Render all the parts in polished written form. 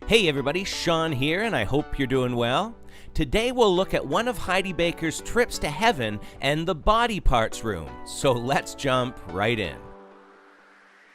Hey everybody, Sean here, and I hope you're doing well. Today we'll look at one of Heidi Baker's trips to heaven and the body parts room. So let's jump right in.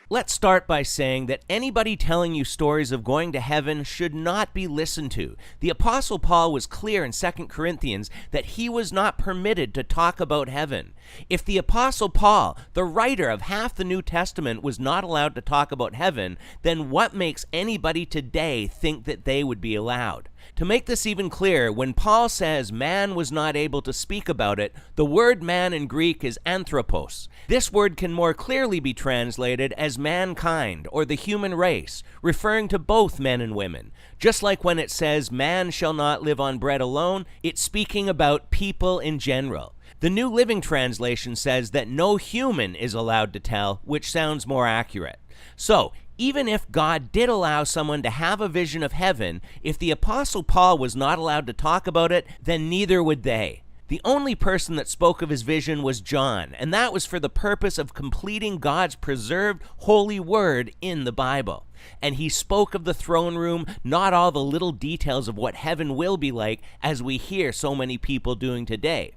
Let's start by saying that anybody telling you stories of going to heaven should not be listened to. The Apostle Paul was clear in 2 Corinthians that he was not permitted to talk about heaven. If the Apostle Paul, the writer of half the New Testament, was not allowed to talk about heaven, then what makes anybody today think that they would be allowed? To make this even clearer, when Paul says man was not able to speak about it, the word man in Greek is anthropos. This word can more clearly be translated as mankind or the human race, referring to both men and women. Just like when it says man shall not live on bread alone, it's speaking about people in general. The New Living Translation says that no human is allowed to tell, which sounds more accurate. So, even if God did allow someone to have a vision of heaven, if the Apostle Paul was not allowed to talk about it, then neither would they. The only person that spoke of his vision was John, and that was for the purpose of completing God's preserved holy word in the Bible. And he spoke of the throne room, not all the little details of what heaven will be like, as we hear so many people doing today.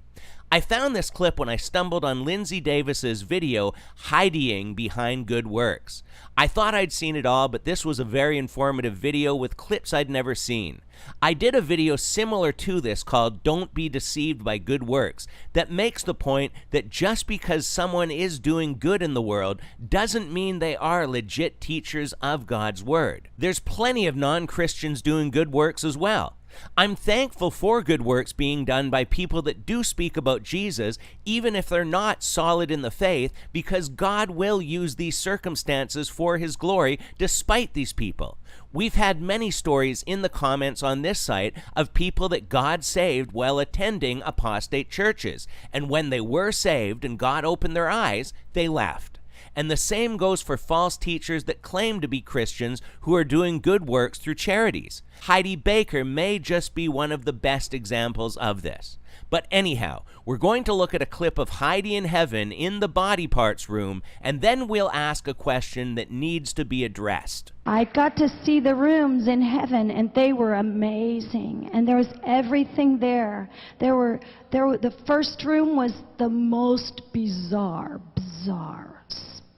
I found this clip when I stumbled on Lindsay Davis's video, Hiding Behind Good Works. I thought I'd seen it all, but this was a very informative video with clips I'd never seen. I did a video similar to this called Don't Be Deceived by Good Works that makes the point that just because someone is doing good in the world doesn't mean they are legit teachers of God's Word. There's plenty of non-Christians doing good works as well. I'm thankful for good works being done by people that do speak about Jesus, even if they're not solid in the faith, because God will use these circumstances for His glory despite these people. We've had many stories in the comments on this site of people that God saved while attending apostate churches, and when they were saved and God opened their eyes, they left. And the same goes for false teachers that claim to be Christians who are doing good works through charities. Heidi Baker may just be one of the best examples of this. But anyhow, we're going to look at a clip of Heidi in heaven in the body parts room, and then we'll ask a question that needs to be addressed. I got to see the rooms in heaven, and they were amazing. And there was everything there. The first room was the most bizarre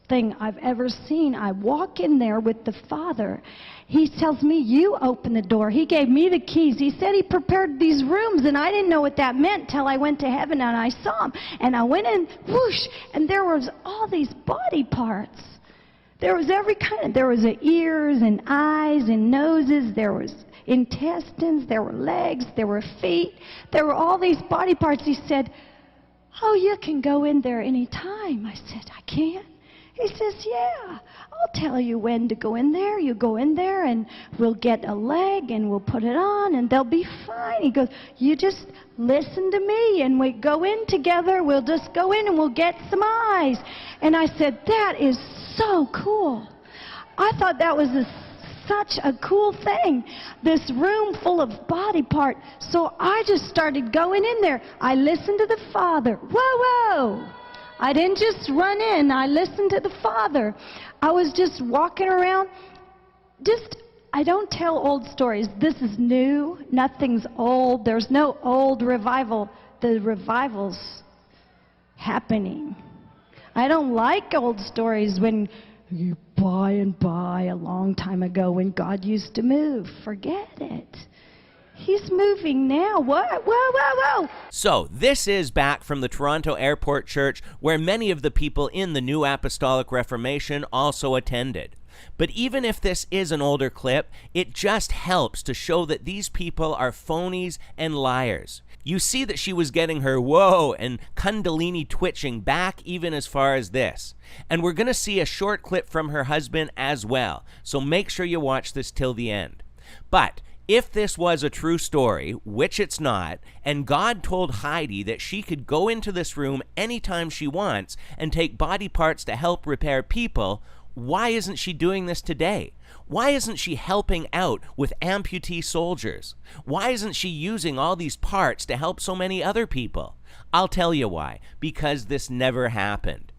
thing I've ever seen. I walk in there with the Father. He tells me, you open the door. He gave me the keys. He said he prepared these rooms, and I didn't know what that meant till I went to heaven and I saw him. And I went in, whoosh, and there was all these body parts. There was every kind of, there was ears and eyes and noses, there was intestines, there were legs, there were feet, there were all these body parts. He said, oh, you can go in there any time. I said, I can? He says, yeah, I'll tell you when to go in there. You go in there and we'll get a leg and we'll put it on and they'll be fine. He goes, you just listen to me and we go in together. We'll just go in and we'll get some eyes. And I said, that is so cool. I thought that was such a cool thing, this room full of body part. So I just started going in there. I listened to the Father. Whoa. I didn't just run in. I listened to the Father. I was just walking around. I don't tell old stories. This is new. Nothing's old. There's no old revival. The revival's happening. I don't like old stories when by a long time ago when God used to move. Forget it. He's moving now. What? Whoa. So, this is back from the Toronto Airport Church, where many of the people in the New Apostolic Reformation also attended. But even if this is an older clip, it just helps to show that these people are phonies and liars. You see that she was getting her whoa and kundalini twitching back even as far as this. And we're going to see a short clip from her husband as well, so make sure you watch this till the end. But if this was a true story, which it's not, and God told Heidi that she could go into this room anytime she wants and take body parts to help repair people, why isn't she doing this today? Why isn't she helping out with amputee soldiers? Why isn't she using all these parts to help so many other people? I'll tell you why. Because this never happened.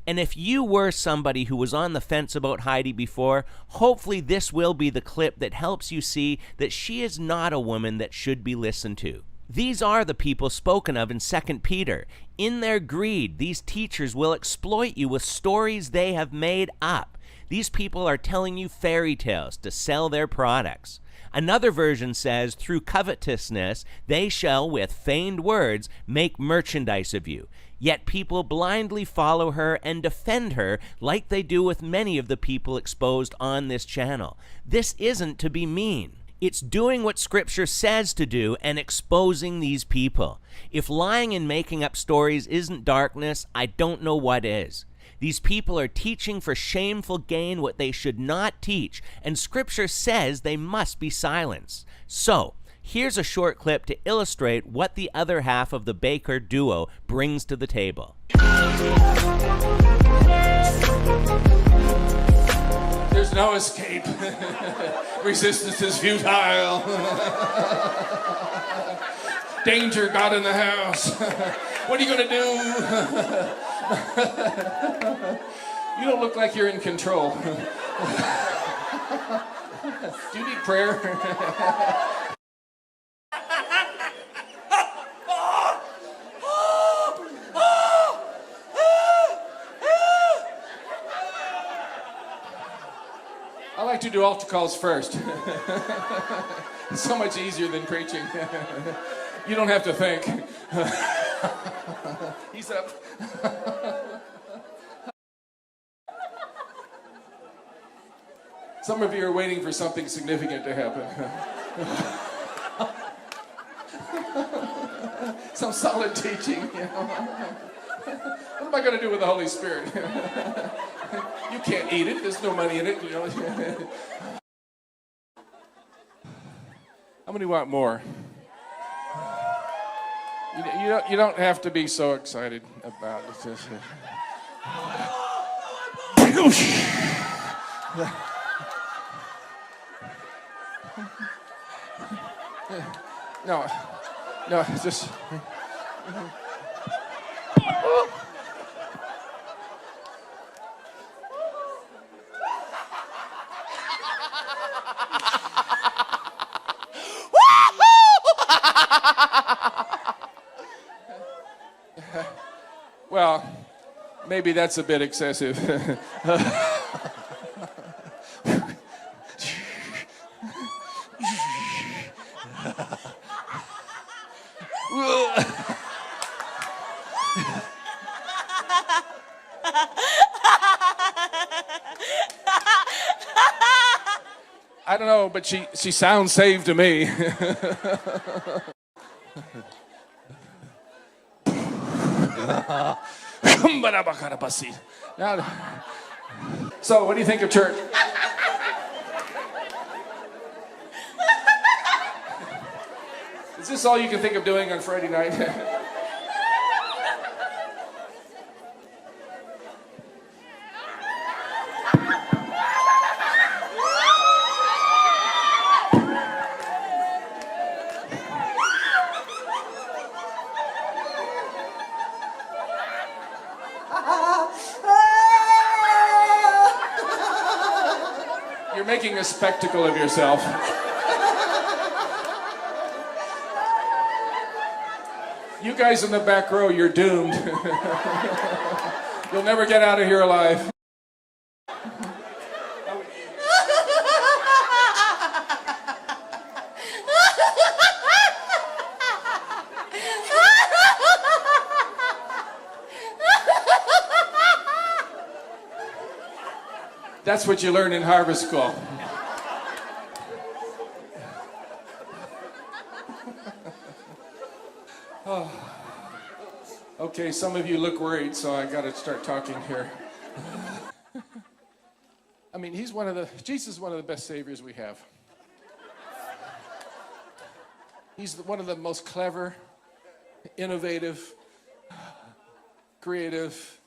And if you were somebody who was on the fence about Heidi before, hopefully this will be the clip that helps you see that she is not a woman that should be listened to. These are the people spoken of in 2 Peter. In their greed, these teachers will exploit you with stories they have made up. These people are telling you fairy tales to sell their products. Another version says, through covetousness, they shall with feigned words make merchandise of you. Yet people blindly follow her and defend her like they do with many of the people exposed on this channel. This isn't to be mean. It's doing what Scripture says to do and exposing these people. If lying and making up stories isn't darkness, I don't know what is. These people are teaching for shameful gain what they should not teach, and Scripture says they must be silenced. So, here's a short clip to illustrate what the other half of the Baker duo brings to the table. There's no escape. Resistance is futile. Danger got in the house. What are you going to do? You don't look like you're in control. Do you need prayer? I like to do altar calls first. It's so much easier than preaching. You don't have to think. He's up. Some of you are waiting for something significant to happen. Some solid teaching. You know? What am I going to do with the Holy Spirit? You can't eat it. There's no money in it. You know? How many want more? You don't have to be so excited about it. No, just. Well, maybe that's a bit excessive. I don't know, but she sounds saved to me. So, what do you think of church? Is this all you can think of doing on Friday night? You're making a spectacle of yourself. You guys in the back row, you're doomed. You'll never get out of here alive. That's what you learn in harvest school. Oh. Okay, some of you look worried, so I got to start talking here. I mean, Jesus is one of the best saviors we have. He's one of the most clever, innovative, creative.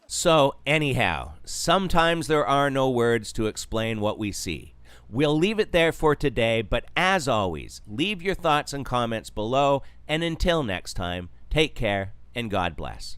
So, anyhow, sometimes there are no words to explain what we see. We'll leave it there for today, but as always, leave your thoughts and comments below, and until next time, take care and God bless.